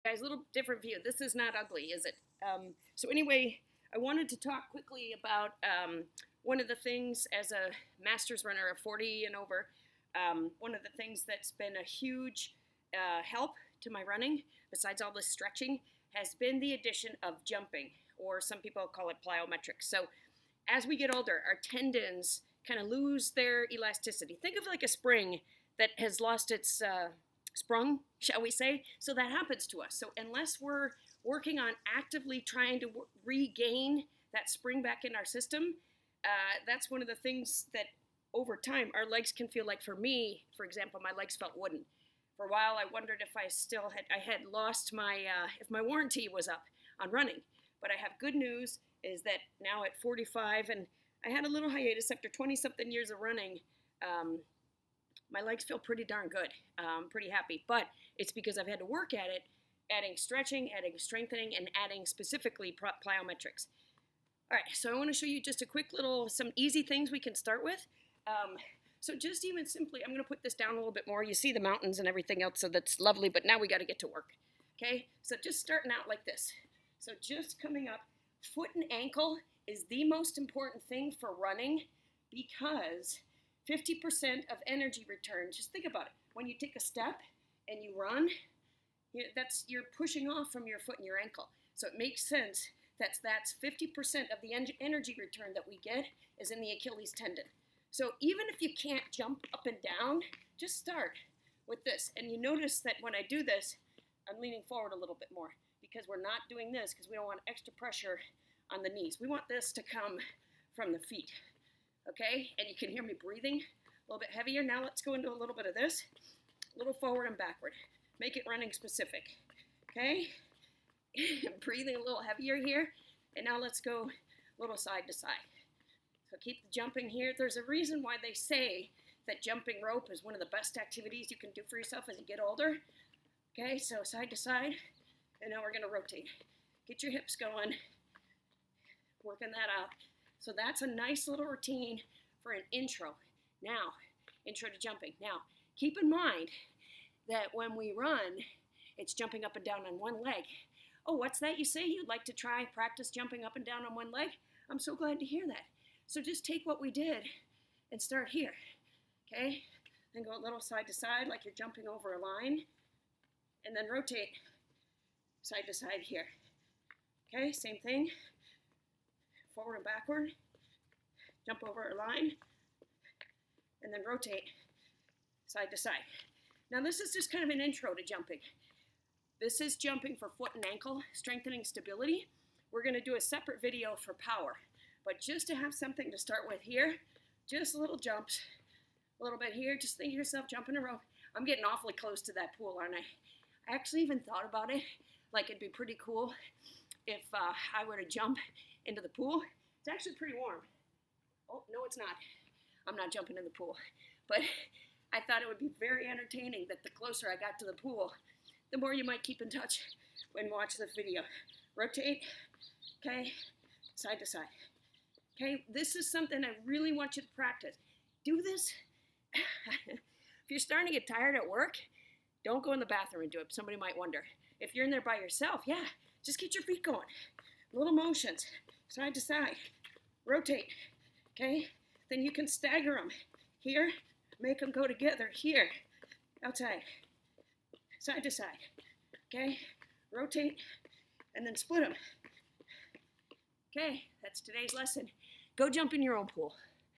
Guys, a little different view. This is not ugly, is it? So anyway, I wanted to talk quickly about one of the things as a master's runner of 40 and over. One of the things that's been a huge help to my running, besides all this stretching, has been the addition of jumping, or some people call it plyometrics. So as we get older, our tendons kind of lose their elasticity. Think of like a spring that has lost its sprung, shall we say? So that happens to us. So unless we're working on actively trying to regain that spring back in our system, that's one of the things that over time our legs can feel like. For me, for example, my legs felt wooden. For a while, I wondered if I had lost my, if my warranty was up on running. But I have good news is that now at 45, and I had a little hiatus after 20-something years of running, my legs feel pretty darn good. I'm pretty happy. But it's because I've had to work at it, adding stretching, adding strengthening, and adding specifically plyometrics. All right, so I want to show you just a quick little, some easy things we can start with. So just even simply, I'm going to put this down a little bit more. You see the mountains and everything else, so that's lovely, but now we got to get to work. Okay, so just starting out like this. So just coming up, foot and ankle is the most important thing for running because 50% of energy return, just think about it. When you take a step and you run, you're pushing off from your foot and your ankle. So it makes sense that's 50% of the energy return that we get is in the Achilles tendon. So even if you can't jump up and down, just start with this. And you notice that when I do this, I'm leaning forward a little bit more because we're not doing this because we don't want extra pressure on the knees. We want this to come from the feet, okay? And you can hear me breathing a little bit heavier. Now let's go into a little bit of this, a little forward and backward. Make it running specific, okay? Breathing a little heavier here. And now let's go a little side to side. So keep jumping here. There's a reason why they say that jumping rope is one of the best activities you can do for yourself as you get older. Okay, so side to side, and now we're gonna rotate. Get your hips going, working that out. So that's a nice little routine for an intro. Now, intro to jumping. Now, keep in mind that when we run, it's jumping up and down on one leg. Oh, what's that you say? You'd like to try practice jumping up and down on one leg? I'm so glad to hear that. So just take what we did and start here, okay? Then go a little side to side like you're jumping over a line, and then rotate side to side here. Okay, same thing. Forward and backward, jump over a line, and then rotate side to side. Now this is just kind of an intro to jumping. This is jumping for foot and ankle, strengthening stability. We're gonna do a separate video for power. But just to have something to start with here, just little jumps, a little bit here, just think of yourself jumping a rope. I'm getting awfully close to that pool, aren't I? I actually even thought about it, like it'd be pretty cool if I were to jump into the pool. It's actually pretty warm. Oh, no, it's not. I'm not jumping in the pool. But I thought it would be very entertaining that the closer I got to the pool, the more you might keep in touch when watching the video. Rotate, okay, side to side. Okay, this is something I really want you to practice. Do this. If you're starting to get tired at work, don't go in the bathroom and do it. Somebody might wonder. If you're in there by yourself, yeah, just get your feet going. Little motions, side to side. Rotate, okay? Then you can stagger them. Here, make them go together. Here, outside, side to side, okay? Rotate, and then split them. Okay, that's today's lesson. Go jump in your own pool.